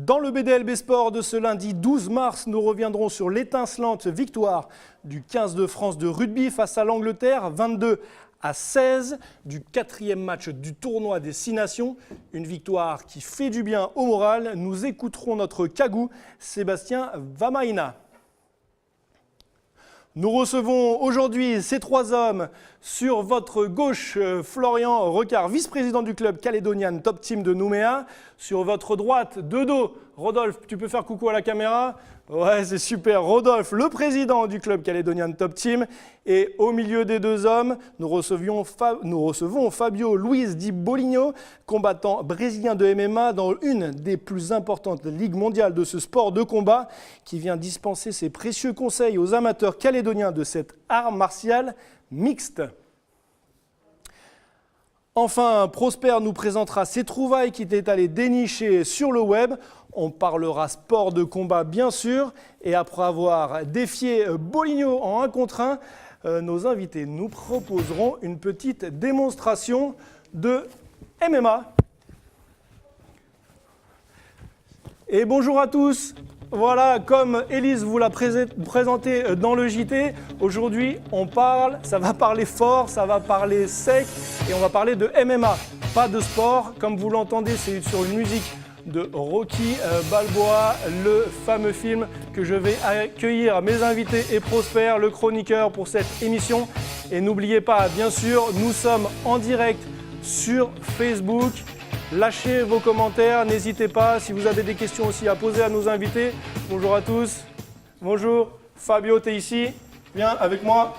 Dans le BDLB Sport de ce lundi 12 mars, nous reviendrons sur l'étincelante victoire du 15 de France de rugby face à l'Angleterre, 22-16, du 4e match du tournoi des 6 nations. Une victoire qui fait du bien au moral. Nous écouterons notre cagou, Sébastien Vamaina. Nous recevons aujourd'hui ces 3 hommes. Sur votre gauche, Florian Recard, vice-président du club calédonien Top Team de Nouméa. Sur votre droite, de dos, Rodolphe, tu peux faire coucou à la caméra? Ouais, c'est super. Rodolphe, le président du club calédonien Top Team. Et au milieu des 2 hommes, nous recevons Fabio Luis Di Boligno, combattant brésilien de MMA dans une des plus importantes ligues mondiales de ce sport de combat, qui vient dispenser ses précieux conseils aux amateurs calédoniens de cet art martial mixte. Enfin, Prosper nous présentera ses trouvailles qu'il est allé dénicher sur le web. On parlera sport de combat bien sûr. Et après avoir défié Boligno en 1 contre 1, nos invités nous proposeront une petite démonstration de MMA. Et bonjour à tous. Voilà, comme Élise vous l'a présenté dans le JT, aujourd'hui ça va parler fort, ça va parler sec et on va parler de MMA, pas de sport. Comme vous l'entendez, c'est sur une musique de Rocky Balboa, le fameux film que je vais accueillir mes invités et Prosper, le chroniqueur pour cette émission. Et n'oubliez pas, bien sûr, nous sommes en direct sur Facebook. Lâchez vos commentaires, n'hésitez pas. Si vous avez des questions aussi à poser à nos invités. Bonjour à tous. Bonjour. Fabio, tu es ici. Viens avec moi.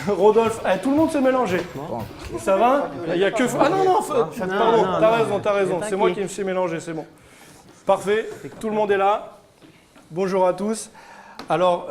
Rodolphe, tout le monde s'est mélangé. Ça va? Il n'y a que... Ah non, pardon, t'as raison. C'est moi qui me suis mélangé, c'est bon. Parfait, tout le monde est là. Bonjour à tous. Alors,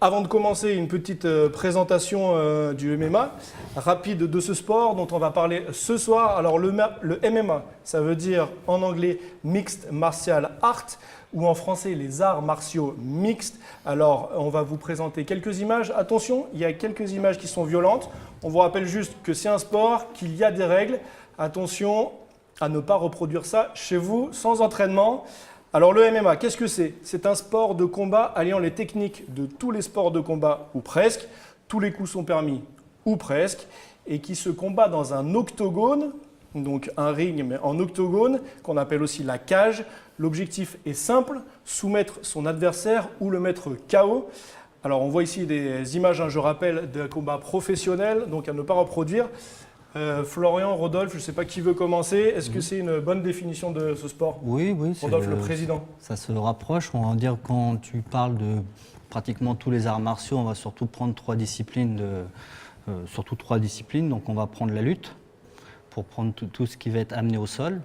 avant de commencer, une petite présentation du MMA, rapide de ce sport dont on va parler ce soir. Alors, le MMA, ça veut dire en anglais Mixed Martial Art, ou en français les arts martiaux mixtes. Alors, on va vous présenter quelques images. Attention, il y a quelques images qui sont violentes. On vous rappelle juste que c'est un sport, qu'il y a des règles. Attention à ne pas reproduire ça chez vous sans entraînement. Alors le MMA, qu'est-ce que c'est? C'est un sport de combat alliant les techniques de tous les sports de combat, ou presque. Tous les coups sont permis, ou presque. Et qui se combat dans un octogone, donc un ring, mais en octogone, qu'on appelle aussi la cage. L'objectif est simple, soumettre son adversaire ou le mettre KO. Alors on voit ici des images, je rappelle, de combats professionnels, donc à ne pas reproduire. Florian, Rodolphe, je ne sais pas qui veut commencer. Est-ce que c'est une bonne définition de ce sport? Oui. Rodolphe, le président. Ça se rapproche. On va dire quand tu parles de pratiquement tous les arts martiaux, on va surtout prendre 3 disciplines. Donc on va prendre la lutte pour prendre tout ce qui va être amené au sol.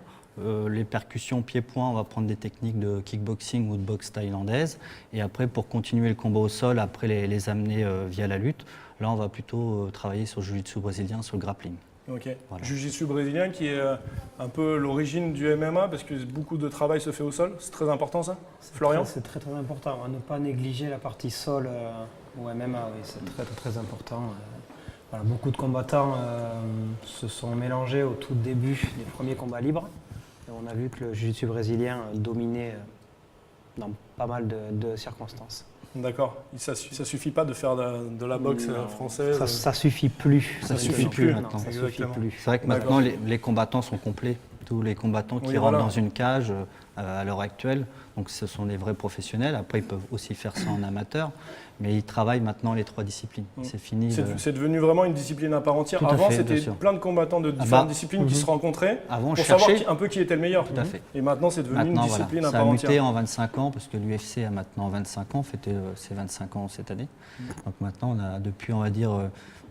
Les percussions pieds-poings, on va prendre des techniques de kickboxing ou de boxe thaïlandaise. Et après, pour continuer le combat au sol, après les amener via la lutte, là on va plutôt travailler sur le jiu-jitsu brésilien, sur le grappling. Ok. Voilà. Jiu-jitsu brésilien qui est un peu l'origine du MMA parce que beaucoup de travail se fait au sol. C'est très important ça, Florian? C'est très important. À ne pas négliger la partie sol au MMA, oui, c'est très important. Voilà, beaucoup de combattants se sont mélangés au tout début des premiers combats libres. Et on a vu que le jiu-jitsu brésilien dominait dans pas mal de circonstances. D'accord. Ça suffit pas de faire de la boxe française? Ça suffit plus. Ça suffit plus maintenant. Ça suffit plus. C'est vrai que maintenant les combattants sont complets. Tous les combattants qui rentrent dans une cage à l'heure actuelle, donc ce sont des vrais professionnels. Après, ils peuvent aussi faire ça en amateur, mais ils travaillent maintenant les 3 disciplines. C'est fini. C'est devenu vraiment une discipline à part entière. Tout à Avant, fait, c'était plein de combattants de différentes disciplines qui se rencontraient pour savoir un peu qui était le meilleur. Tout à fait. Et maintenant, c'est devenu une discipline à part entière. Ça a muté en 25 ans, parce que l'UFC a maintenant 25 ans, fêté ses 25 ans cette année. Donc maintenant, depuis, on va dire,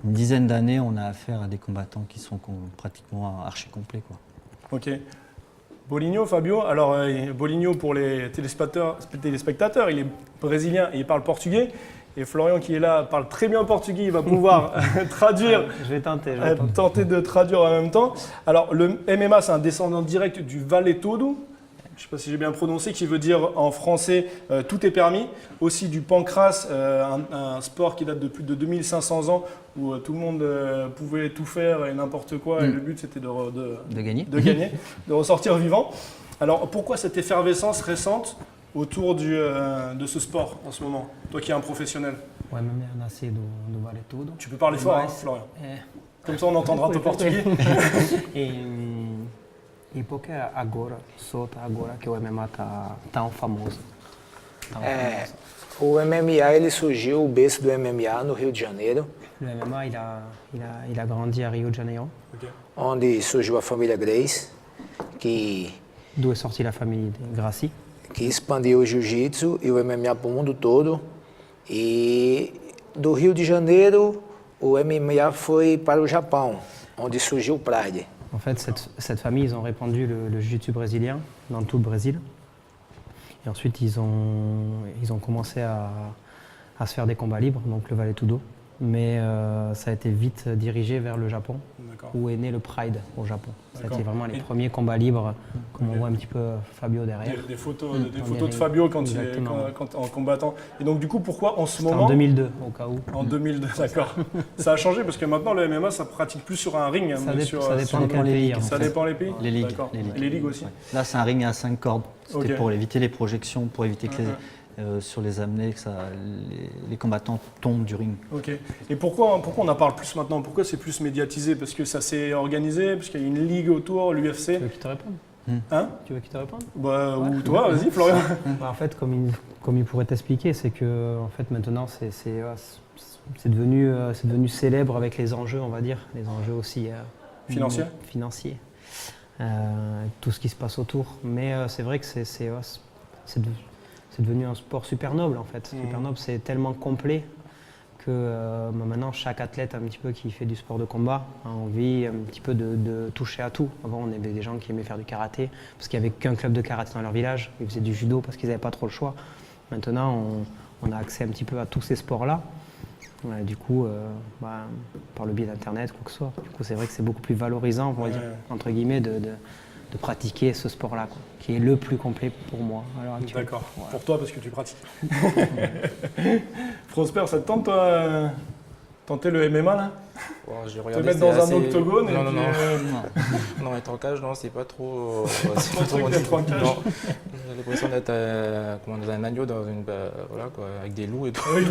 une dizaine d'années, on a affaire à des combattants qui sont pratiquement archi complets, quoi. Ok. Boligno, Fabio. Alors, Boligno, pour les téléspectateurs, il est brésilien et il parle portugais. Et Florian, qui est là, parle très bien portugais. Il va pouvoir traduire. Je vais tenter de traduire en même temps. Alors, le MMA, c'est un descendant direct du Vale Todo. Je ne sais pas si j'ai bien prononcé, qui veut dire en français tout est permis. Aussi du pancrace, un sport qui date de plus de 2500 ans où tout le monde pouvait tout faire et n'importe quoi. Et le but, c'était de gagner, de ressortir vivant. Alors pourquoi cette effervescence récente autour de ce sport en ce moment? Toi qui es un professionnel. O MMA nasce do Vale Tudo. Tu peux parler fort, hein, Florian. Comme ça on entendra ton portugais. E por que agora, só tá agora que o MMA tá tão famoso? O MMA ele surgiu, o berço do MMA no Rio de Janeiro, Le MMA, il a grandi à Rio de Janeiro, onde surgiu a família Grace, d'où est sortie la famille Gracie, que expandiu o jiu-jitsu e o MMA para o mundo todo. E do Rio de Janeiro, o MMA foi para o Japão, onde surgiu o Pride. En fait, cette famille, ils ont répandu le jiu-jitsu brésilien dans tout le Brésil. Et ensuite, ils ont commencé à se faire des combats libres, donc le Vale Tudo. Mais ça a été vite dirigé vers le Japon, où est né le Pride au Japon. Ça a été vraiment les premiers combats libres, comme on voit un petit peu Fabio derrière. Des photos de Fabio quand en combattant. Et donc du coup, pourquoi en ce moment... En 2002, au cas où. En 2002, d'accord. Ça a changé parce que maintenant le MMA, ça pratique plus sur un ring. Ça dépend de quel pays. Ça dépend les pays. Les ligues. Les ligues aussi. Ouais. Là, c'est un ring à 5 cordes. C'était pour éviter les projections, pour éviter que sur les amener, que les combattants tombent du ring. Ok. Et pourquoi on en parle plus maintenant? Pourquoi c'est plus médiatisé? Parce que ça s'est organisé, parce qu'il y a une ligue autour, l'UFC. Tu veux qu'il te réponde? Hein? Tu veux qu'il te réponde? Bah, ou toi, vas-y Florian. En fait, comme il pourrait t'expliquer, c'est que en fait, maintenant, c'est devenu célèbre avec les enjeux, on va dire, les enjeux aussi financiers. Tout ce qui se passe autour. Mais c'est vrai que c'est devenu un sport super noble en fait. Super noble, c'est tellement complet que maintenant chaque athlète un petit peu qui fait du sport de combat a envie un petit peu de toucher à tout. Avant, on avait des gens qui aimaient faire du karaté parce qu'il n'y avait qu'un club de karaté dans leur village. Ils faisaient du judo parce qu'ils n'avaient pas trop le choix. Maintenant, on a accès un petit peu à tous ces sports-là. Du coup, par le biais d'Internet, quoi que ce soit. Du coup, c'est vrai que c'est beaucoup plus valorisant, on va dire, entre guillemets, de pratiquer ce sport-là, quoi, qui est le plus complet pour moi à l'heure actuelle. D'accord. Voilà. Pour toi, parce que tu pratiques. Prosper, ça te tente, toi, tenter le MMA, là? Bon, j'ai Te regardé, mettre c'est dans un assez- octogone et Non, puis, non, non. Non, être en cage, non, c'est pas trop. C'est Ton truc d'être en cage. Non. J'ai l'impression d'être dans un agneau, voilà, quoi, avec des loups et tout. Oui,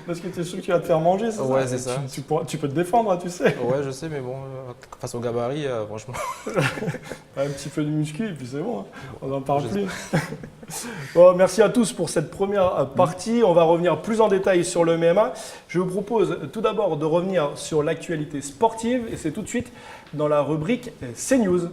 parce que tu es sûr que tu vas te faire manger, c'est ça? Ouais, c'est ça. Tu peux te défendre, hein, tu sais. Ouais, je sais, mais bon, face au gabarit, franchement. Un petit peu de muscu et puis c'est bon, hein. On n'en parle plus. Bon, merci à tous pour cette première partie. On va revenir plus en détail sur le MMA. Je vous propose tout d'abord de revenir sur l'actualité sportive et c'est tout de suite dans la rubrique CNews.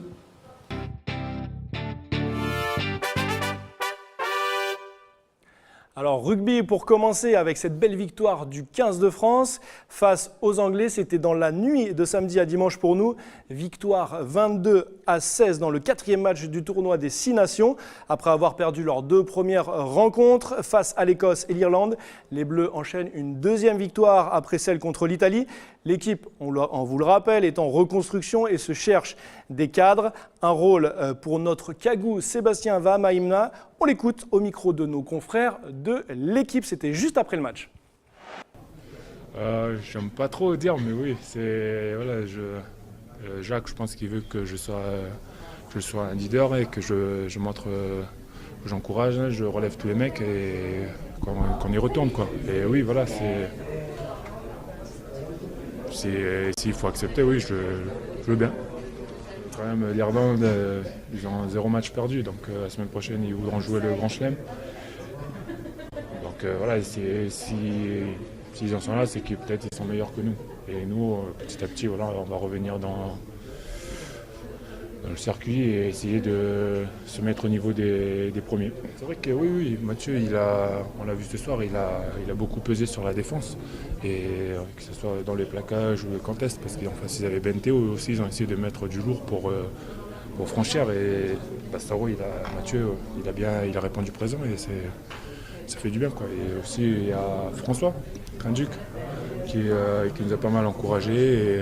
Alors rugby pour commencer avec cette belle victoire du 15 de France face aux Anglais. C'était dans la nuit de samedi à dimanche pour nous. Victoire 22-16 dans le 4e match du tournoi des 6 nations. Après avoir perdu leurs 2 premières rencontres face à l'Écosse et l'Irlande, les Bleus enchaînent une 2e victoire après celle contre l'Italie. L'équipe, on vous le rappelle, est en reconstruction et se cherche des cadres. Un rôle pour notre Kagou Sébastien Vahamaïmna. On l'écoute au micro de nos confrères de l'équipe. C'était juste après le match. J'aime pas trop dire, mais oui, c'est voilà, Jacques, je pense qu'il veut que je sois un leader et que je montre, que j'encourage, je relève tous les mecs et qu'on y retourne quoi. Et oui, voilà, s'il faut accepter, oui, je veux bien. Quand même, l'Irlande, ils ont 0 match perdu, donc la semaine prochaine, ils voudront jouer le Grand Chelem. Donc voilà, s'ils en sont là, c'est que peut-être ils sont meilleurs que nous. Et nous, petit à petit, voilà, on va revenir dans le circuit et essayer de se mettre au niveau des premiers. C'est vrai que oui, Mathieu, on l'a vu ce soir, il a beaucoup pesé sur la défense. Et que ce soit dans les plaquages ou les contests, parce qu'en face ils avaient Benteo aussi, ils ont essayé de mettre du lourd pour franchir. Et Bastaro, Mathieu, il a répondu présent et ça fait du bien quoi. Et aussi il y a François Kranjuk qui nous a pas mal encouragés et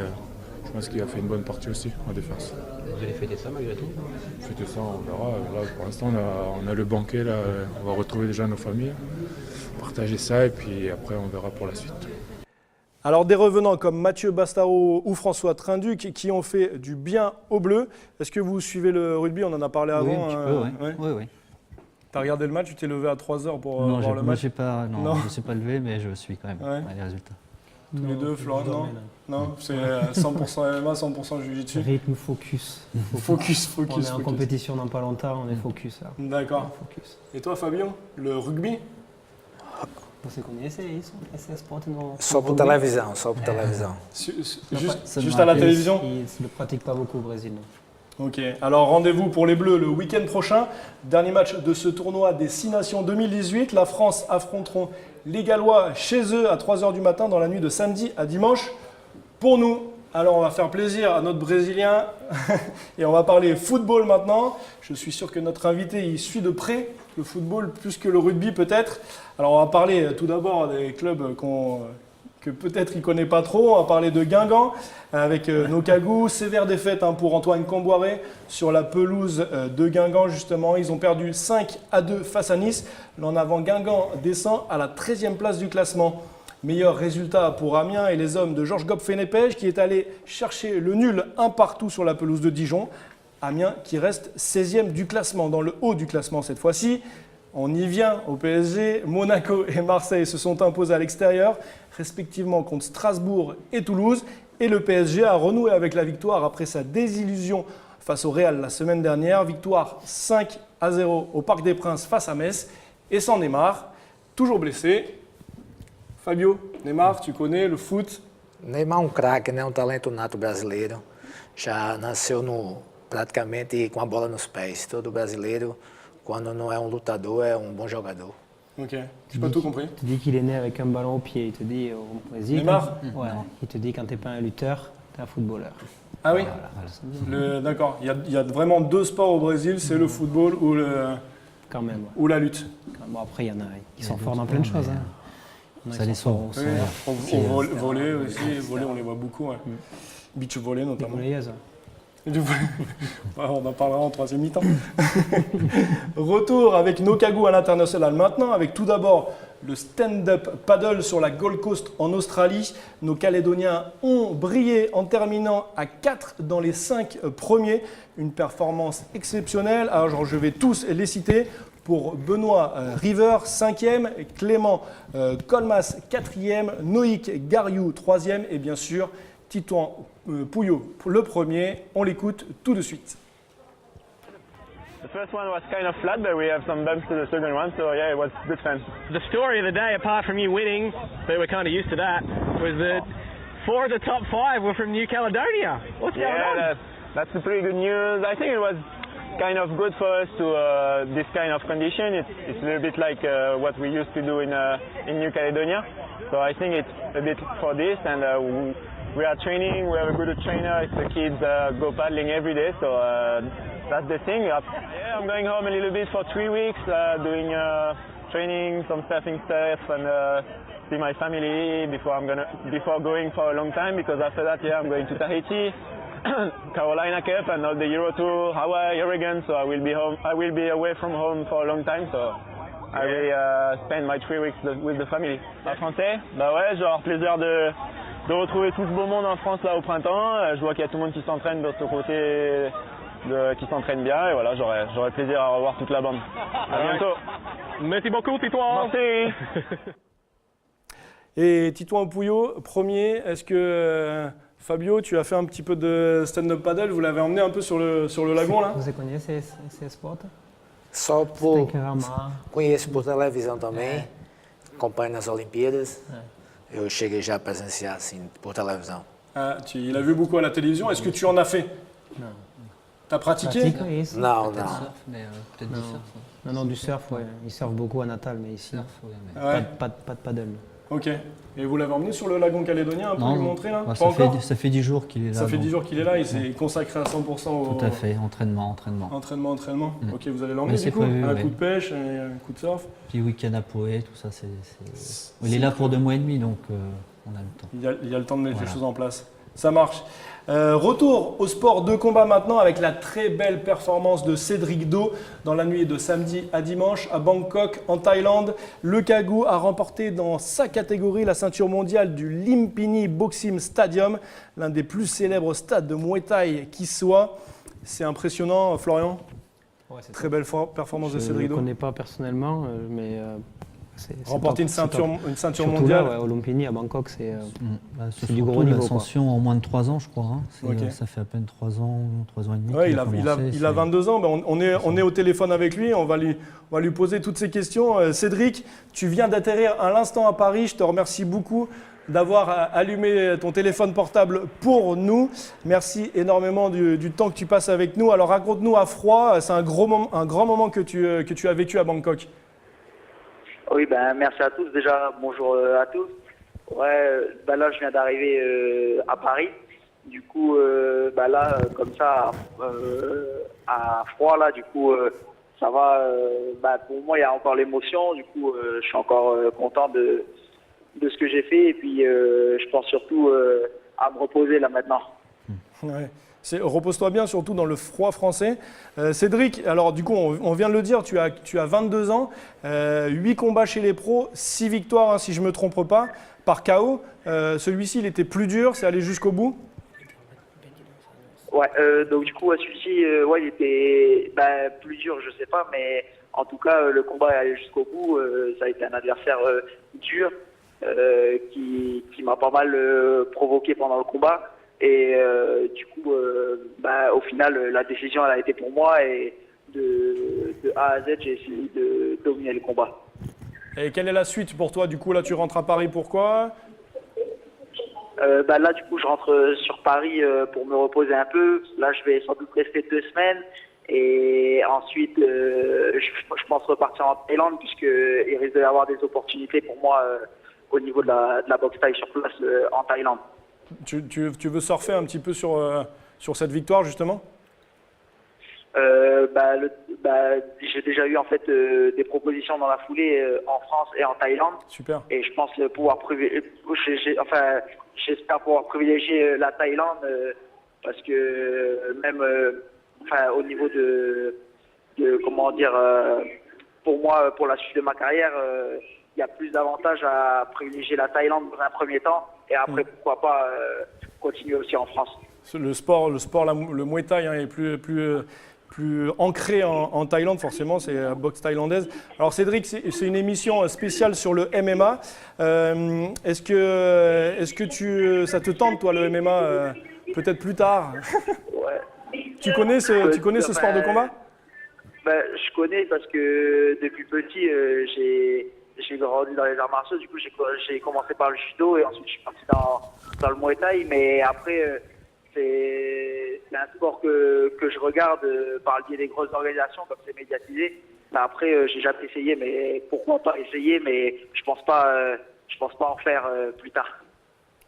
je pense qu'il a fait une bonne partie aussi en défense. Vous allez fêter ça malgré tout? Fêter ça, on verra. Là, pour l'instant, on a le banquet, là, on va retrouver déjà nos familles, partager ça et puis après on verra pour la suite. Alors des revenants comme Mathieu Bastaro ou François Trinduc qui ont fait du bien aux Bleus. Est-ce que vous suivez le rugby? On en a parlé Oui, avant. un petit peu, ouais. Oui. T'as regardé le match, tu t'es levé à 3h pour Non, voir le moi, match? je Non. ne suis pas levé, mais je suis quand même Ouais. les résultats. Tous les deux, Florent? Non, c'est 100% MMA, 100% Jiu-Jitsu. Rythme, focus. Focus. On est en compétition dans pas longtemps, on est focus là. D'accord. Focus. Et toi, Fabio, le rugby? Você conhece isso? Esse esporte no Só por televisão, só por televisão. Juste à la télévision? Ils ne le pratiquent pas beaucoup au Brésil. Non. Ok, alors rendez-vous pour les Bleus le week-end prochain. Dernier match de ce tournoi des 6 Nations 2018. La France affronteront les Gallois chez eux à 3h du matin dans la nuit de samedi à dimanche. Pour nous, alors on va faire plaisir à notre Brésilien et on va parler football maintenant. Je suis sûr que notre invité il suit de près le football plus que le rugby peut-être. Alors on va parler tout d'abord des clubs que peut-être il ne connaît pas trop. On va parler de Guingamp avec Nokagu. Sévère défaite pour Antoine Comboiré sur la pelouse de Guingamp justement. Ils ont perdu 5-2 face à Nice. L'en avant Guingamp descend à la 13e place du classement. Meilleur résultat pour Amiens et les hommes de Georges Gop-Fenepej qui est allé chercher le nul un partout sur la pelouse de Dijon. Amiens qui reste 16e du classement, dans le haut du classement cette fois-ci. On y vient au PSG. Monaco et Marseille se sont imposés à l'extérieur, respectivement contre Strasbourg et Toulouse. Et le PSG a renoué avec la victoire après sa désillusion face au Real la semaine dernière. Victoire 5-0 au Parc des Princes face à Metz. Et sans Neymar, toujours blessé. Fabio, Neymar, tu connais le foot? Neymar é craque, né? Talento nato brasileiro. Já nasceu praticamente com a bola nos pés. Todo brasileiro, quando não é lutador, é bom jogador. Ok, j'ai pas tout compris. Il te dit qu'il est né avec un ballon au pied. Il te dit au Brésil. Neymar? Ouais. Il te dit quand t'es pas un lutteur, t'es un footballeur. Ah oui, Voilà. d'accord. Il y a vraiment deux sports au Brésil, c'est le football Quand même. ou la lutte. Bon, après, il y en a qui sont forts dans plein de choses. Hein. Il y en a Ça qui les sont forts sauve. au Oui, sol. voler aussi, voler on les voit beaucoup. Ouais. Beach volley Des notamment. volleyeuses. Du volley. Ouais, on en parlera en troisième mi-temps. Retour avec Nokagu à l'international maintenant, avec tout d'abord le stand-up paddle sur la Gold Coast en Australie. Nos Calédoniens ont brillé en terminant à 4 dans les 5 premiers. Une performance exceptionnelle. Alors je vais tous les citer. Pour Benoît River, 5e, Clément Colmas, 4e, Noïc Gariou, 3e et bien sûr Titouan Pouillot, le premier. On l'écoute tout de suite. The first one was kind of flat, but we have some bumps to the second one, so yeah, it was good fun. The story of the day, apart from you winning, but we're kind of used to that, was that 4 of the top 5 were from New Caledonia. What's going on? Yeah, that's pretty good news. I think it was kind of good for us to this kind of condition. It's a little bit like what we used to do in New Caledonia. So I think it's a bit for this, and we are training. We have a good trainer. The kids go paddling every day, so that's the thing. Yeah, I'm going home a little bit for 3 weeks, doing training, some surfing stuff, and see my family before going for a long time. Because after that, yeah, I'm going to Tahiti. Carolina Cup and now the Euro Tour, Hawaii, Oregon, so I will be home. I will be away from home for a long time, so I will spend my 3 weeks with the family. En français, bah ouais, je vais avoir plaisir de retrouver tout ce beau monde en France là au printemps. Je vois qu'il y a tout le monde qui s'entraîne de ce côté, qui s'entraîne bien, et voilà, j'aurai plaisir à revoir toute la bande. À bientôt. Merci beaucoup, Titouan. Merci. Et Titouan Pouillot, premier, est-ce que Fabio, tu as fait un petit peu de stand-up paddle, vous l'avez emmené un peu sur le lagon là? Você conhece esse esporte? Só Tem por. que ramar. Conheço por televisão também, acompanho nas Olimpíadas. Eu cheguei já a presenciar assim por televisão. Ah, il a vu beaucoup à la télévision, est-ce que tu en as fait? Non. T'as pratiqué? Pratique isso? Não, Peut-être não. surf, mais peut-être du surf. Non, du surf, ouais. Ils surfent beaucoup à Natal, mais ici, Surf, ouais, mais... Ouais. pas de paddle. Ok. Et vous l'avez emmené sur le lagon calédonien un peu lui montrer là? bah, Pas encore? ça fait 10 jours qu'il est là. Ça fait donc. 10 jours qu'il est là, il s'est consacré à 100% au Tout à fait, entraînement. entraînement. Ok, vous allez l'emmener Mais du c'est coup? prévu, Un ouais. coup de pêche, et un coup de surf. Puis week-end à Poé, tout ça, Il est là pour 2 mois et demi, donc on a le temps. Il y a le temps de mettre les Voilà. choses en place. Ça marche. Retour au sport de combat maintenant avec la très belle performance de Cédric Do dans la nuit de samedi à dimanche à Bangkok en Thaïlande. Le Kagou a remporté dans sa catégorie la ceinture mondiale du Lumpini Boxing Stadium, l'un des plus célèbres stades de Muay Thai qui soit. C'est impressionnant, Florian. Ouais, c'est Très belle performance de Je Cédric ne Do. connais pas personnellement, mais c'est Remporter top, une ceinture Surtout mondiale. là, ouais, au Lumpini à Bangkok, c'est C'est du gros niveau, quoi. L'ascension en moins de 3 ans, je crois. Hein. Ok. Ça fait à peine 3 ans et demi. Ouais, qu'il il a commencé. 22 ans. Ben, on est au téléphone avec lui. On va lui poser toutes ces questions. Cédric, tu viens d'atterrir à l'instant à Paris. Je te remercie beaucoup d'avoir allumé ton téléphone portable pour nous. Merci énormément du temps que tu passes avec nous. Alors raconte-nous à froid, c'est un grand moment que tu as vécu à Bangkok. Oui, ben merci à tous. Déjà, bonjour à tous. Ouais, ben là, je viens d'arriver à Paris. Du coup, ben là, comme ça, à froid, là, du coup, ça va. Ben pour moi, il y a encore l'émotion. Du coup, je suis encore content de ce que j'ai fait. Et puis, je pense surtout à me reposer là maintenant. Ouais. Repose-toi bien, surtout dans le froid français. Cédric, alors du coup, on vient de le dire, tu as 22 ans, 8 combats chez les pros, 6 victoires, hein, si je ne me trompe pas, par KO. Celui-ci, il était plus dur, c'est allé jusqu'au bout. Ouais, donc du coup, celui-ci, ouais, il était plus dur, je sais pas, mais en tout cas, le combat est allé jusqu'au bout. Ça a été un adversaire dur qui m'a pas mal provoqué pendant le combat. Et du coup, au final, la décision elle a été pour moi et de A à Z, j'ai essayé de dominer le combat. Et quelle est la suite pour toi? Du coup, là, tu rentres à Paris, pourquoi? Là, du coup, je rentre sur Paris pour me reposer un peu. Là, je vais sans doute rester 2 semaines. Et ensuite, je pense repartir en Thaïlande puisqu'il risque d'y avoir des opportunités pour moi au niveau de la boxe thaï sur place en Thaïlande. Tu veux surfer un petit peu sur cette victoire, justement? J'ai déjà eu en fait des propositions dans la foulée en France et en Thaïlande. Super. Et je pense pouvoir j'espère pouvoir privilégier la Thaïlande parce que même au niveau de comment dire pour moi pour la suite de ma carrière il y a plus d'avantages à privilégier la Thaïlande dans un premier temps et après pourquoi pas continuer aussi en France. Le sport, le Muay Thai hein, est plus ancré en Thaïlande, forcément, c'est la boxe thaïlandaise. Alors Cédric, c'est une émission spéciale sur le MMA. Est-ce que ça te tente, toi, le MMA, peut-être plus tard? Ouais. Tu connais ce sport de combat? Je connais parce que depuis petit, j'ai grandi dans les arts martiaux. Du coup, j'ai commencé par le judo et ensuite je suis parti dans le Muay Thai. Mais après, c'est un sport que je regarde par le biais des grosses organisations comme c'est médiatisé. Mais après, j'ai jamais essayé, mais pourquoi pas essayer? Mais je pense pas en faire plus tard.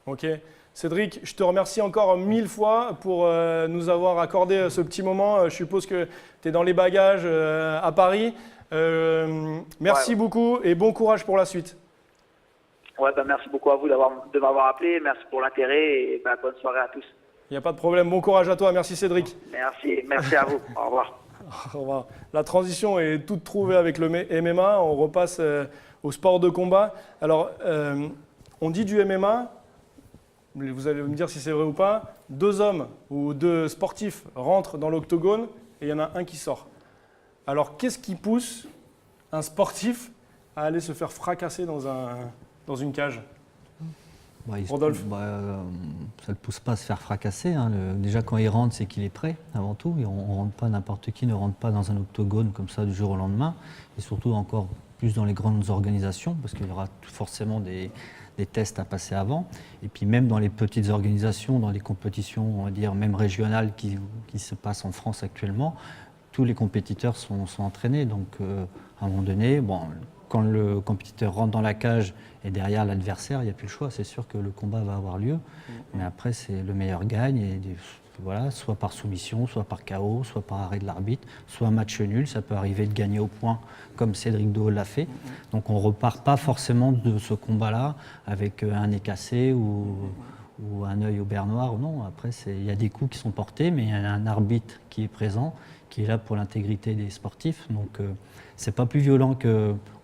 Ok. Cédric, je te remercie encore 1000 fois pour nous avoir accordé ce petit moment. Je suppose que tu es dans les bagages à Paris. Merci beaucoup et bon courage pour la suite. Ouais, merci beaucoup à vous de m'avoir appelé. Merci pour l'intérêt et bonne soirée à tous. Il n'y a pas de problème. Bon courage à toi. Merci Cédric. Merci à vous. Au revoir. Au revoir. La transition est toute trouvée avec le MMA. On repasse au sport de combat. Alors, on dit du MMA. Vous allez me dire si c'est vrai ou pas. 2 hommes ou 2 sportifs rentrent dans l'octogone et il y en a un qui sort. Alors, qu'est-ce qui pousse un sportif à aller se faire fracasser dans une cage? Rodolphe? Ça ne le pousse pas à se faire fracasser. Hein. Déjà, quand il rentre, c'est qu'il est prêt, avant tout. Et n'importe qui ne rentre pas dans un octogone comme ça du jour au lendemain. Et surtout, encore plus dans les grandes organisations, parce qu'il y aura forcément des tests à passer avant. Et puis même dans les petites organisations, dans les compétitions, on va dire, même régionales qui se passent en France actuellement, tous les compétiteurs sont entraînés. Donc, à un moment donné, quand le compétiteur rentre dans la cage et derrière l'adversaire, il n'y a plus le choix. C'est sûr que le combat va avoir lieu. Mais après, c'est le meilleur gagne. Et voilà, soit par soumission, soit par KO, soit par arrêt de l'arbitre, soit match nul. Ça peut arriver de gagner au point, comme Cédric Do l'a fait. Donc on ne repart pas forcément de ce combat-là avec un nez cassé ou ou un œil au beurre noir ou non. Après, il y a des coups qui sont portés, mais il y a un arbitre qui est présent, qui est là pour l'intégrité des sportifs. Donc, c'est pas plus violent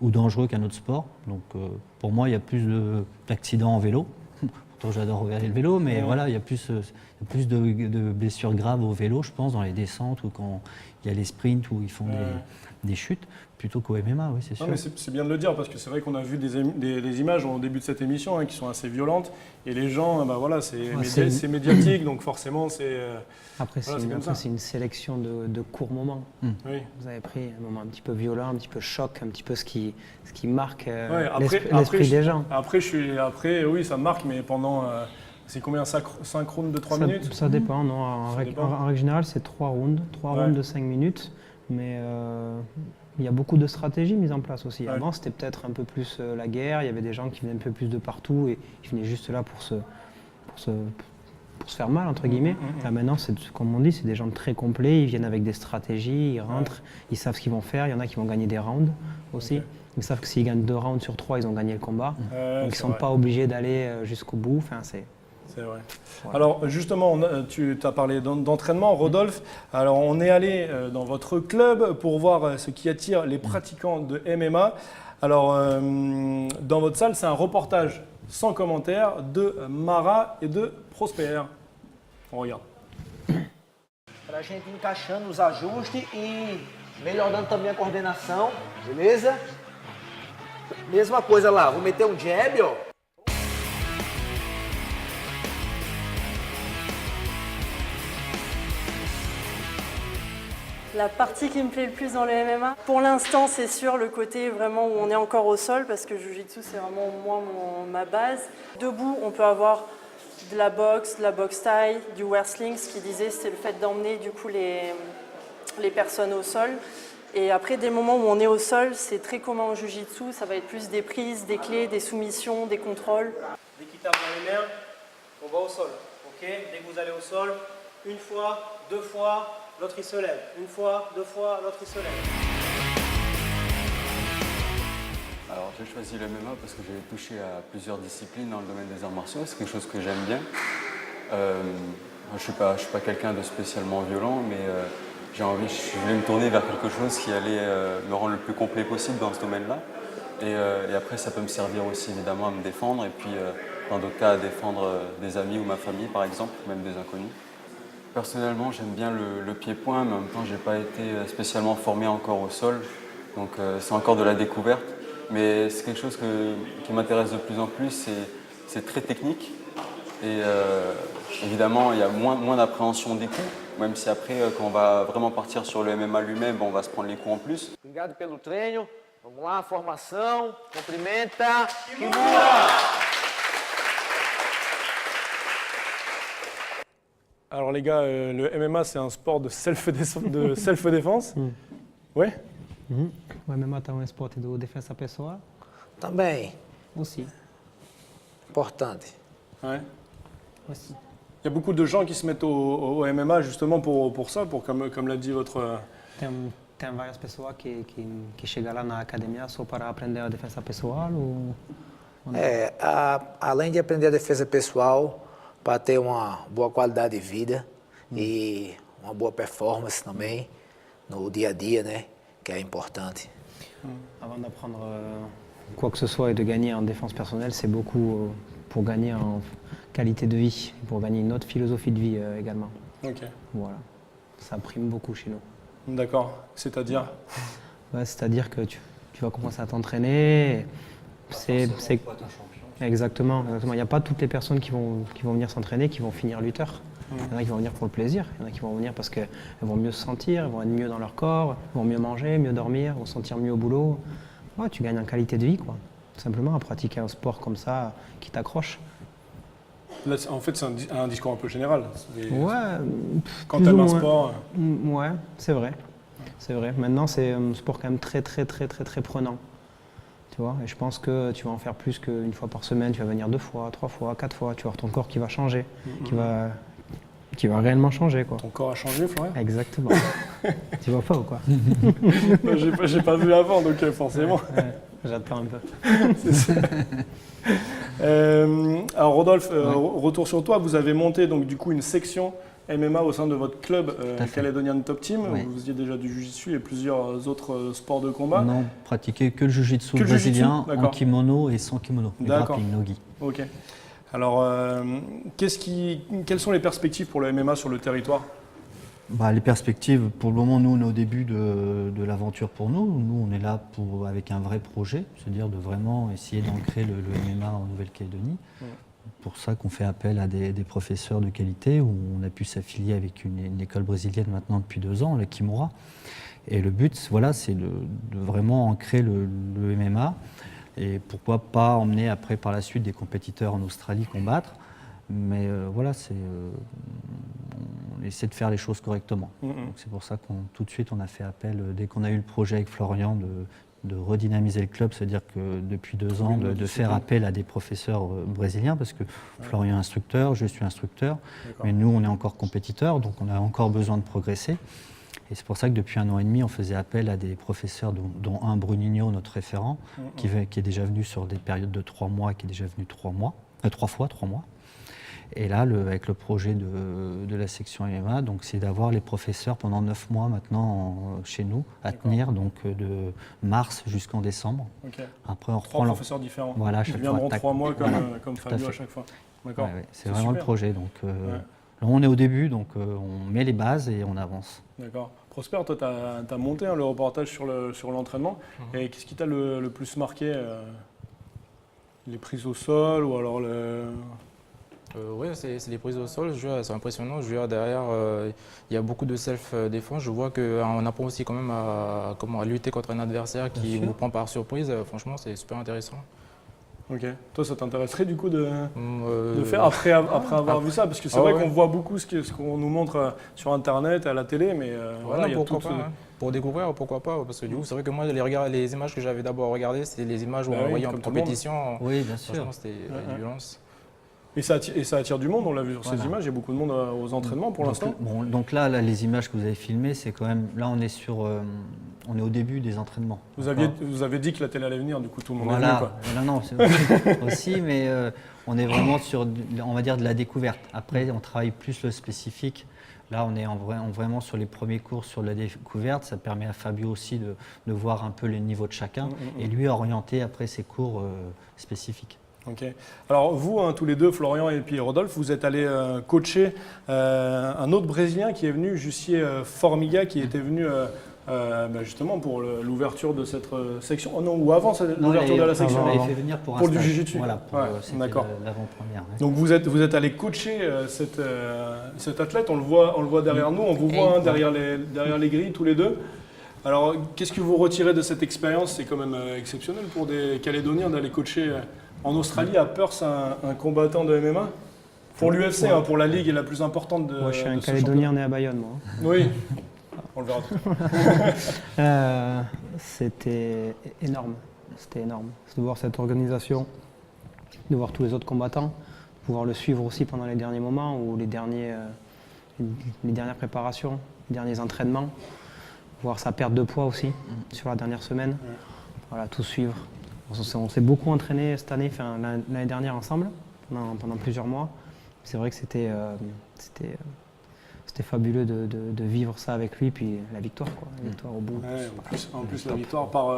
ou dangereux qu'un autre sport. Donc, pour moi, il y a plus d'accidents en vélo. Pourtant, j'adore regarder le vélo, mais voilà, il y a plus de blessures graves au vélo, je pense, dans les descentes ou quand il y a les sprints où ils font des chutes, plutôt qu'au MMA, oui, c'est sûr. Non, mais c'est bien de le dire, parce que c'est vrai qu'on a vu des images au début de cette émission qui sont assez violentes, et les gens, voilà, c'est médiatique, donc forcément, c'est... Après, c'est une sélection de courts moments. Oui. Vous avez pris un moment un petit peu violent, un petit peu choc, un petit peu ce qui marque l'esprit des gens. Après, oui, ça marque, mais pendant... c'est combien, 5 rounds de 3 minutes? Ça dépend, non. En règle générale, c'est 3 rounds. 3 rounds de 5 minutes. Mais il y a beaucoup de stratégies mises en place aussi. Ouais. Avant, c'était peut-être un peu plus la guerre. Il y avait des gens qui venaient un peu plus de partout et ils venaient juste là pour se faire mal, entre guillemets. Là, maintenant, comme on dit, c'est des gens très complets. Ils viennent avec des stratégies, ils rentrent, ils savent ce qu'ils vont faire. Il y en a qui vont gagner des rounds aussi. Okay. Ils savent que s'ils gagnent 2 rounds sur 3, ils ont gagné le combat. Donc, ils ne sont pas obligés d'aller jusqu'au bout. Enfin, c'est vrai. Voilà. Alors justement, tu as parlé d'entraînement, Rodolphe. Alors on est allé dans votre club pour voir ce qui attire les pratiquants de MMA. Alors dans votre salle, c'est un reportage sans commentaire de Mara et de Prosper. On regarde. Para a gente encaixando os ajustes e melhorando também a coordenação, beleza? Mesma coisa lá, vou meter um jab, ó. La partie qui me plaît le plus dans le MMA, pour l'instant, c'est sûr le côté vraiment où on est encore au sol, parce que Jiu-Jitsu, c'est vraiment moi ma base. Debout, on peut avoir de la boxe taille, du wrestling. Ce qu'il disait, c'est le fait d'emmener du coup les personnes au sol. Et après, des moments où on est au sol, c'est très commun en Jiu-Jitsu. Ça va être plus des prises, des clés, des soumissions, des contrôles. Dès qu'il tape dans les mains, on va au sol. Okay, dès que vous allez au sol, une fois, 2 fois, l'autre il se lève. Une fois, 2 fois, l'autre il se lève. Alors j'ai choisi le MMA parce que j'ai touché à plusieurs disciplines dans le domaine des arts martiaux. C'est quelque chose que j'aime bien. Je suis pas quelqu'un de spécialement violent, mais je voulais me tourner vers quelque chose qui allait me rendre le plus complet possible dans ce domaine-là. Et après, ça peut me servir aussi évidemment à me défendre et puis dans d'autres cas à défendre des amis ou ma famille par exemple, même des inconnus. Personnellement, j'aime bien le pied-point, mais en même temps, je n'ai pas été spécialement formé encore au sol, donc c'est encore de la découverte. Mais c'est quelque chose qui m'intéresse de plus en plus, c'est très technique et évidemment, il y a moins d'appréhension des coups, même si après, quand on va vraiment partir sur le MMA lui-même, on va se prendre les coups en plus. Obrigado pelo treino, vamos lá, formação, cumprimenta, Kimura! Alors les gars, le MMA c'est un sport de self-défense. Ouais. O MMA é esporte de defesa pessoal. Também. Aussi. Importante. Ouais. Aussi. Il y a beaucoup de gens qui se mettent au MMA justement pour ça, comme l'a dit votre... Tem várias pessoas que chegam lá na academia só para aprender a defesa pessoal? Ou além de aprender a defesa pessoal, para ter uma boa qualidade de vida e uma boa performance também no dia a dia, né, que é importante. Avant d'apprendre quoi que ce soit et de gagner en défense personnelle, c'est beaucoup pour gagner en qualité de vie, pour gagner une autre philosophie de vie également. Ok. Voilà, ça prime beaucoup chez nous. D'accord, c'est-à-dire c'est-à-dire que tu vas commencer à t'entraîner. Exactement. Il n'y a pas toutes les personnes qui vont venir s'entraîner, qui vont finir lutteurs. Il y en a qui vont venir pour le plaisir, il y en a qui vont venir parce qu'elles vont mieux se sentir, elles vont être mieux dans leur corps, elles vont mieux manger, mieux dormir, vont se sentir mieux au boulot. Ouais, tu gagnes en qualité de vie, quoi. Tout simplement à pratiquer un sport comme ça qui t'accroche. Là, en fait, c'est un discours un peu général. Quand tu aimes un sport... Ouais, c'est vrai. C'est vrai. Maintenant, c'est un sport quand même très prenant. Tu vois, et je pense que tu vas en faire plus qu'une fois par semaine, tu vas venir 2 fois, 3 fois, 4 fois, tu vas voir ton corps qui va changer, qui va réellement changer, quoi. Ton corps a changé, Florian? Exactement. Tu vois pas ou quoi? J'ai pas vu avant, donc forcément. J'attends un peu. C'est ça. Alors Rodolphe, retour sur toi. Vous avez monté donc du coup une section MMA au sein de votre club Caledonian Top Team. Oui. Vous faisiez déjà du jiu-jitsu et plusieurs autres sports de combat. Non, pratiquer que le jiu-jitsu Que le jiu-jitsu, brésilien en d'accord. kimono et sans kimono. Le D'accord. grappling, no-gi. Ok. Alors, quelles sont les perspectives pour le MMA sur le territoire? Bah, les perspectives, pour le moment, nous, on est au début de l'aventure pour nous. Nous, on est là avec un vrai projet, c'est-à-dire de vraiment essayer d'ancrer le MMA en Nouvelle-Calédonie. Pour ça qu'on fait appel à des professeurs de qualité, où on a pu s'affilier avec une école brésilienne maintenant depuis 2 ans, le Kimura. Et le but, voilà, c'est de vraiment ancrer le MMA. Et pourquoi pas emmener après par la suite des compétiteurs en Australie combattre. Mais voilà, on essaie de faire les choses correctement. Donc c'est pour ça qu'on tout de suite on a fait appel, dès qu'on a eu le projet avec Florian de redynamiser le club, c'est-à-dire que depuis 2 ans de faire appel à des professeurs brésiliens, parce que Florian est instructeur, je suis instructeur, mais nous on est encore compétiteurs, donc on a encore besoin de progresser. Et c'est pour ça que depuis 1 an et demi, on faisait appel à des professeurs, dont un Bruninho, notre référent, qui est déjà venu sur des périodes de 3 mois, qui est déjà venu 3 mois. Et là, avec le projet de la section MMA, donc c'est d'avoir les professeurs pendant 9 mois maintenant chez nous à tenir, donc de mars jusqu'en décembre. Okay. Après, on 3 professeurs différents. Voilà, Ils viendront 3 mois comme Fabio à chaque fois. D'accord. Ouais, c'est vraiment super. Le projet. Donc, ouais. Là, on est au début, donc on met les bases et on avance. D'accord. Prosper, toi, tu as monté le reportage sur l'entraînement. Et qu'est-ce qui t'a le plus marqué les prises au sol ou alors Oui, c'est les prises au sol. C'est impressionnant. Je vois derrière, il y a beaucoup de self-défense. Je vois qu'on apprend aussi quand même à lutter contre un adversaire qui vous prend par surprise. Franchement, c'est super intéressant. Ok. Toi, ça t'intéresserait du coup de faire après avoir vu ça? Parce que c'est vrai qu'on voit beaucoup ce qu'on nous montre sur Internet, à la télé, mais voilà, il y a pourquoi pas, pour découvrir, pourquoi pas? Parce que du coup, c'est vrai que moi, les images que j'avais d'abord regardées, c'est les images où on voyait en compétition. Oui, bien sûr. Franchement, c'était une violence. Et ça attire du monde, on l'a vu sur ces images, il y a beaucoup de monde aux entraînements pour l'instant. Bon, donc là, les images que vous avez filmées, c'est quand même, là on est au début des entraînements. Vous avez dit que la télé allait venir, du coup tout le monde est venu, quoi. Non, c'est aussi, mais on est vraiment sur, on va dire, de la découverte. Après, on travaille plus le spécifique. Là, on est vraiment sur les premiers cours sur la découverte. Ça permet à Fabio aussi de voir un peu les niveaux de chacun et lui orienter après ses cours spécifiques. Ok. Alors vous, tous les deux, Florian et puis Rodolphe, vous êtes allés coacher un autre Brésilien qui est venu, Jussier Formiga, qui était venu justement pour l'ouverture de cette section. Oh non, ou avant l'ouverture de la section. Il fait venir pour du jiu-jitsu. Voilà, c'était l'avant-première. Ouais. Donc vous êtes allé coacher cet athlète. On le voit derrière nous. On vous voit derrière les grilles tous les deux. Alors qu'est-ce que vous retirez de cette expérience? C'est quand même exceptionnel pour des Calédoniens d'aller coacher. En Australie, à Perth, un combattant de MMA. Pour l'UFC, pour la ligue la plus importante de. Moi, je suis un Calédonien né à Bayonne, moi. Oui, on le verra tout à l'heure. C'était énorme. C'était énorme. De voir cette organisation, de voir tous les autres combattants, de pouvoir le suivre aussi pendant les derniers moments ou les dernières préparations, les derniers entraînements, voir sa perte de poids aussi sur la dernière semaine. Voilà, tout suivre. On s'est beaucoup entraîné cette année, l'année dernière ensemble, pendant plusieurs mois. C'est vrai que c'était fabuleux de vivre ça avec lui, puis la victoire, quoi. La victoire au bout. Ouais, en plus la victoire par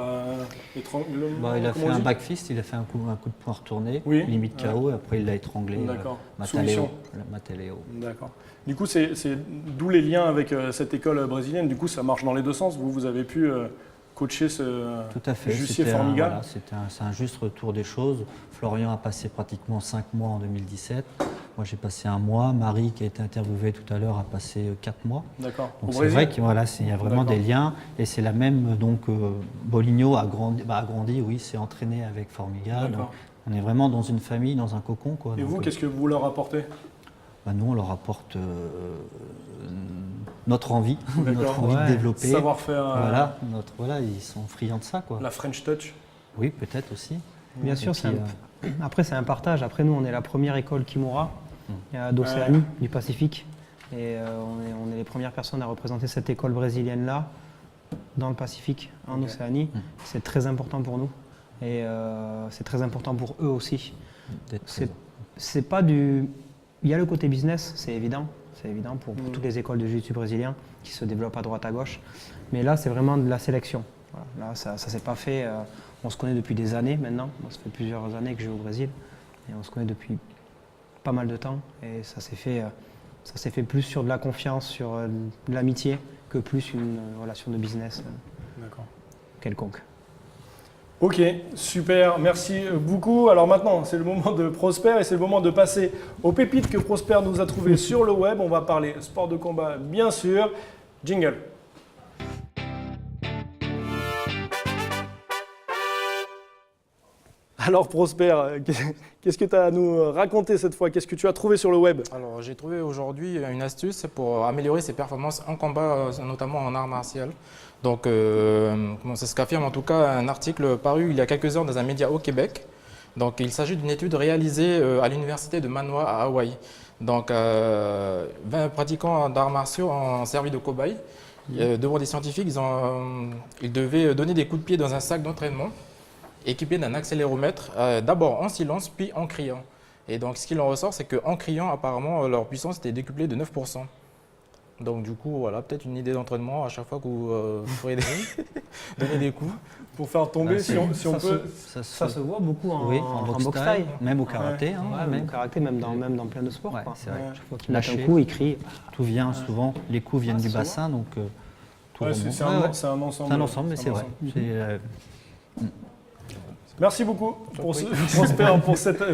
étranglement. Il a fait un back fist, il a fait un coup de poing retourné, limite KO, et après il l'a étranglé. D'accord. Mataleo. D'accord. Du coup, c'est d'où les liens avec cette école brésilienne. Du coup, ça marche dans les deux sens. Vous avez pu coacher Tout à fait. Jussier Formiga. C'est un juste retour des choses. Florian a passé pratiquement 5 mois en 2017. Moi, j'ai passé 1 mois. Marie, qui a été interviewée tout à l'heure, a passé 4 mois. D'accord. Donc c'est vrai qu'il y a vraiment des liens. Et c'est la même. Donc, Boligno a grandi, oui, s'est entraîné avec Formiga. Donc, on est vraiment dans une famille, dans un cocon, quoi. Et donc, vous, qu'est-ce que vous leur apportez? Nous, on leur apporte notre envie de développer. Savoir-faire. Voilà, ils sont friands de ça, quoi. La French Touch. Oui, peut-être aussi. Bien sûr, après c'est un partage. Après nous, on est la première école Kimura d'Océanie, du Pacifique. Et on est les premières personnes à représenter cette école brésilienne-là dans le Pacifique, en Océanie. C'est très important pour nous. Et c'est très important pour eux aussi. C'est pas du... Il y a le côté business, c'est évident. C'est évident pour toutes les écoles de jiu-jitsu brésilien qui se développent à droite à gauche. Mais là, c'est vraiment de la sélection. Voilà. Là, ça s'est pas fait. On se connaît depuis des années maintenant. Moi, ça fait plusieurs années que je vais au Brésil. Et on se connaît depuis pas mal de temps. Et ça s'est fait plus sur de la confiance, sur de l'amitié, que plus une relation de business quelconque. Ok, super, merci beaucoup. Alors maintenant, c'est le moment de Prosper et c'est le moment de passer aux pépites que Prosper nous a trouvées sur le web. On va parler sport de combat, bien sûr. Jingle. Alors Prosper, qu'est-ce que tu as à nous raconter cette fois? Qu'est-ce que tu as trouvé sur le web? Alors j'ai trouvé aujourd'hui une astuce pour améliorer ses performances en combat, notamment en art martial. Donc c'est ce qu'affirme en tout cas un article paru il y a quelques heures dans un média au Québec. Donc il s'agit d'une étude réalisée à l'université de Manoa à Hawaï. Donc 20 pratiquants d'arts martiaux ont servi de cobayes. Devant des scientifiques, ils devaient donner des coups de pied dans un sac d'entraînement équipé d'un accéléromètre, d'abord en silence, puis en criant. Et donc ce qu'il en ressort, c'est qu'en criant, apparemment, leur puissance était décuplée de 9%. Donc du coup, voilà, peut-être une idée d'entraînement à chaque fois que vous ferez donner des coups. Pour faire tomber, si on peut. Ça se voit beaucoup en boxe taille. Même au karaté. Même au karaté, même dans plein de sports. Ouais, c'est vrai. Chaque fois qu'il lâche un coup, il crie. Tout vient souvent, les coups viennent du bassin, donc tout remonte. C'est un ensemble. C'est un ensemble, mais c'est vrai. Merci beaucoup Prosper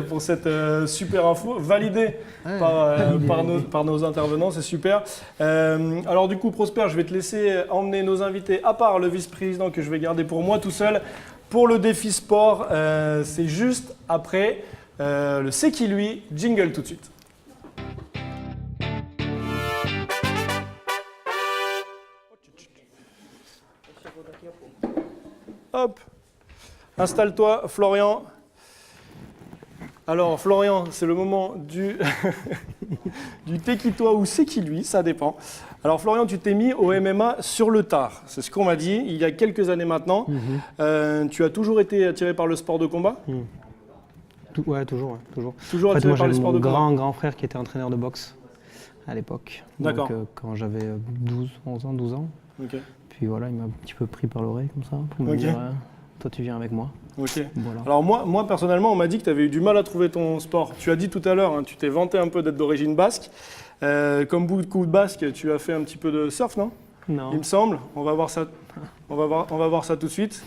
pour cette super info, validée par nos intervenants, c'est super. Alors du coup Prosper, je vais te laisser emmener nos invités, à part le vice-président que je vais garder pour moi tout seul, pour le défi sport. C'est juste après le C'est qui lui, jingle tout de suite. Hop. Installe-toi, Florian. Alors, Florian, c'est le moment du t'es qui toi ou c'est qui lui, ça dépend. Alors, Florian, tu t'es mis au MMA sur le tard. C'est ce qu'on m'a dit il y a quelques années maintenant. Tu as toujours été attiré par le sport de combat? Ouais, toujours. Toujours attiré par le sport de combat. Mon grand frère qui était entraîneur de boxe à l'époque. D'accord. Donc, quand j'avais 12 ans. Okay. Puis voilà, il m'a un petit peu pris par l'oreille comme ça pour me dire toi tu viens avec moi. Ok. Voilà. Alors moi personnellement, on m'a dit que tu avais eu du mal à trouver ton sport. Tu as dit tout à l'heure, tu t'es vanté un peu d'être d'origine basque. Comme beaucoup de basques, tu as fait un petit peu de surf, non? Non. Il me semble. On va voir ça. On va voir ça tout de suite.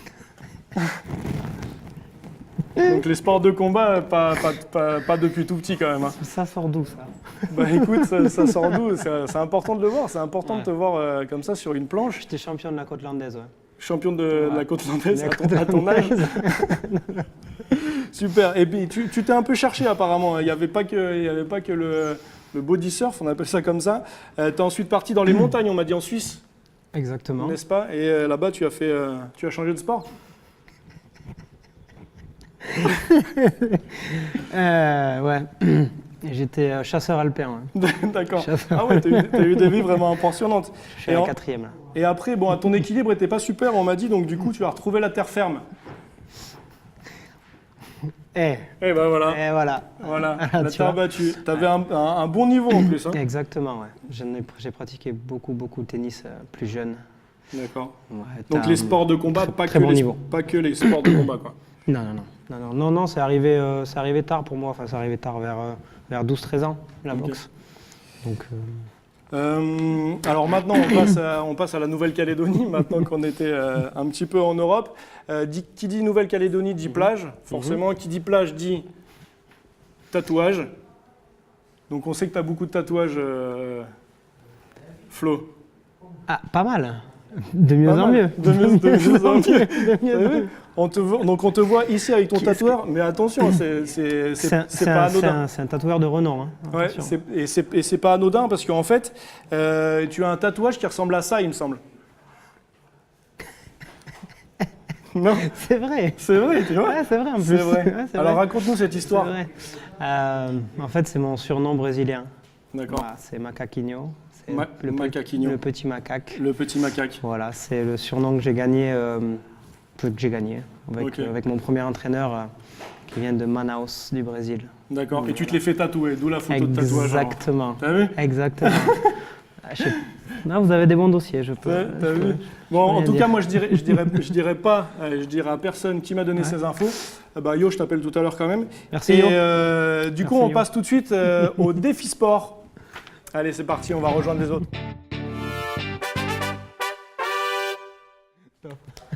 Donc les sports de combat, pas depuis tout petit quand même. Hein. Ça sort d'où ça? Bah écoute, ça sort d'où? C'est important de le voir. C'est important de te voir comme ça sur une planche. J'étais champion de la côte landaise, ouais. Champion de la côte landaise à ton âge. Super. Et puis tu t'es un peu cherché apparemment. Il n'y avait pas que le body surf, on appelle ça comme ça. Tu es ensuite parti dans les montagnes, on m'a dit en Suisse. Exactement. N'est-ce pas? Et là-bas, tu as changé de sport. Ouais. J'étais chasseur alpin. Ouais. D'accord. Ah ouais, t'as eu des vies vraiment impressionnantes. Je suis à la 4e là. Et après, bon, ton équilibre n'était pas super, on m'a dit, donc du coup, tu as retrouvé la terre ferme. Et ben voilà. Et voilà. Voilà, la terre battue. Tu avais un bon niveau en plus. Hein. Exactement, ouais. J'ai pratiqué beaucoup de tennis plus jeune. D'accord. Ouais, donc les sports de combat, pas que les sports de combat, quoi. Non, c'est arrivé tard pour moi. Enfin, c'est arrivé tard vers 12-13 ans, la boxe. Donc, alors maintenant, on passe à la Nouvelle-Calédonie, maintenant qu'on était un petit peu en Europe. Qui dit Nouvelle-Calédonie dit plage, forcément. Qui dit plage dit tatouage. Donc on sait que tu as beaucoup de tatouages, Flo. Ah, pas mal. De mieux en mieux. De mieux en mieux. Donc on te voit ici avec ton tatoueur, mais attention, c'est pas anodin. C'est un tatoueur de renom. Hein. Ouais, et c'est pas anodin parce qu'en fait, tu as un tatouage qui ressemble à ça, il me semble. Non. C'est vrai. C'est vrai, tu vois. Ouais, c'est vrai en plus. C'est vrai. Ouais, alors raconte-nous cette histoire. C'est vrai. En fait, c'est mon surnom brésilien. D'accord. Voilà, c'est Macaquinho. Macaquinho. Le petit macaque. Le petit macaque. Voilà, c'est le surnom que j'ai gagné que j'ai gagné avec mon premier entraîneur qui vient de Manaus du Brésil. D'accord. Et tu te les fais tatouer, d'où la photo de tatouage. Exactement. T'as vu? Exactement. Non, vous avez des bons dossiers, je peux. T'as vu? Bon, en tout cas, moi, je dirais à personne qui m'a donné ces infos. Bah, Yo, je t'appelle tout à l'heure quand même. Merci, Et Yo. du coup, on passe tout de suite au défi sport. Allez, c'est parti, on va rejoindre les autres.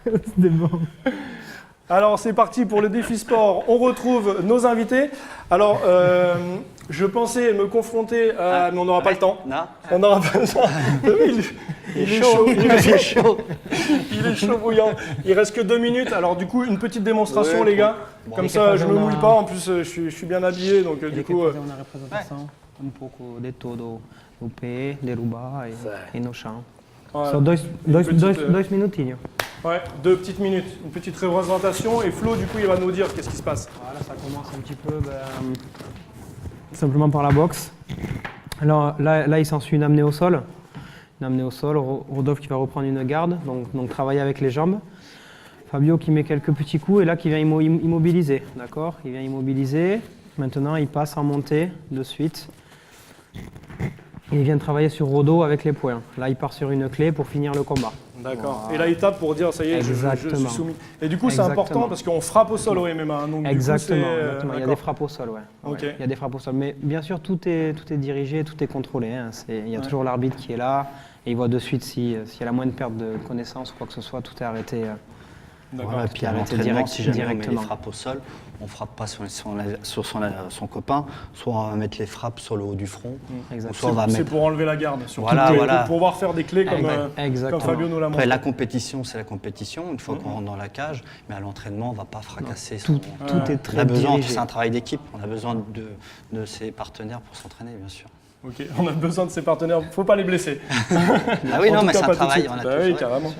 C'était bon. Alors, c'est parti pour le défi sport. On retrouve nos invités. Alors, je pensais me confronter à... mais on n'aura pas le temps. Non. On n'aura pas le temps. Il est chaud. Il est chaud bouillant. Il reste que 2 minutes. Alors, du coup, une petite démonstration, les gars. Comme ça, je ne me mouille pas. En plus, je suis bien habillé. Donc, du coup... Una representação um pouco de todo o pé, derubar e no chão. Voilà. Só dois minutinhos. Ouais, 2 petites minutes. Une petite représentation. Et Flo, du coup, il va nous dire qu'est-ce qui se passe. Voilà, ça commence un petit peu simplement par la boxe. Alors là, il s'ensuit une amenée au sol. Une amenée au sol, Rodolphe qui va reprendre une garde, donc travailler avec les jambes. Fabio qui met quelques petits coups et là qui vient immobiliser, d'accord? Il vient immobiliser. Maintenant, il passe en montée de suite. Et il vient travailler sur Rodo avec les poings. Là, il part sur une clé pour finir le combat. D'accord. Voilà. Et là, il tape pour dire, ça y est, je suis soumis. Et du coup, c'est important parce qu'on frappe au sol au MMA. Hein, donc, exactement. Du coup, exactement. Il y a des frappes au sol, ouais. Okay. Il y a des frappes au sol. Mais bien sûr, tout est dirigé, tout est contrôlé. Hein. Il y a toujours l'arbitre qui est là et il voit de suite s'il y a la moindre perte de connaissance ou quoi que ce soit, tout est arrêté. Voilà, puis à l'entraînement, si jamais on met les frappes au sol, on ne frappe pas sur son copain, soit on va mettre les frappes sur le haut du front, soit on va mettre... C'est pour enlever la garde, voilà. Pour pouvoir faire des clés comme Fabio nous l'a montré. Après, la compétition, c'est la compétition, une fois qu'on rentre dans la cage, mais à l'entraînement, on ne va pas fracasser. Tout est très dirigé. C'est un travail d'équipe, on a besoin de ses partenaires pour s'entraîner, bien sûr. Ok, on a besoin de ses partenaires, il ne faut pas les blesser. Ah oui, non, mais c'est un travail, on a oui, carrément.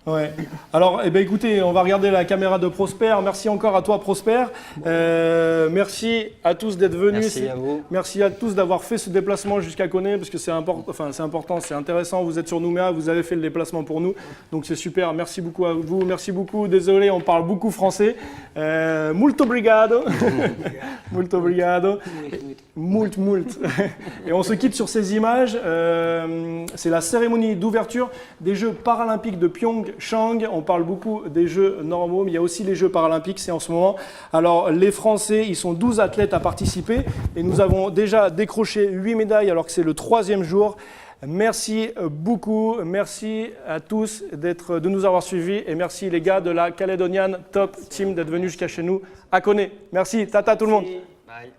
Ouais. Alors, eh ben, écoutez, on va regarder la caméra de Prosper. Merci encore à toi, Prosper. Merci à tous d'être venus. Merci à vous. Merci à tous d'avoir fait ce déplacement jusqu'à Koné, parce que c'est important, c'est intéressant. Vous êtes sur Nouméa, vous avez fait le déplacement pour nous, donc c'est super. Merci beaucoup à vous. Merci beaucoup. Désolé, on parle beaucoup français. Muito obrigado. Muito obrigado. Muito. Et on se quitte sur ces images. C'est la cérémonie d'ouverture des Jeux paralympiques de Pyeongchang. On parle beaucoup des Jeux normaux, mais il y a aussi les Jeux paralympiques, c'est en ce moment. Alors, les Français, ils sont 12 athlètes à participer et nous avons déjà décroché 8 médailles alors que c'est le 3e jour. Merci beaucoup, merci à tous de nous avoir suivis et merci les gars de la Caledonian Top Team d'être venus jusqu'à chez nous à Koné. Merci, tata tout le monde. Bye.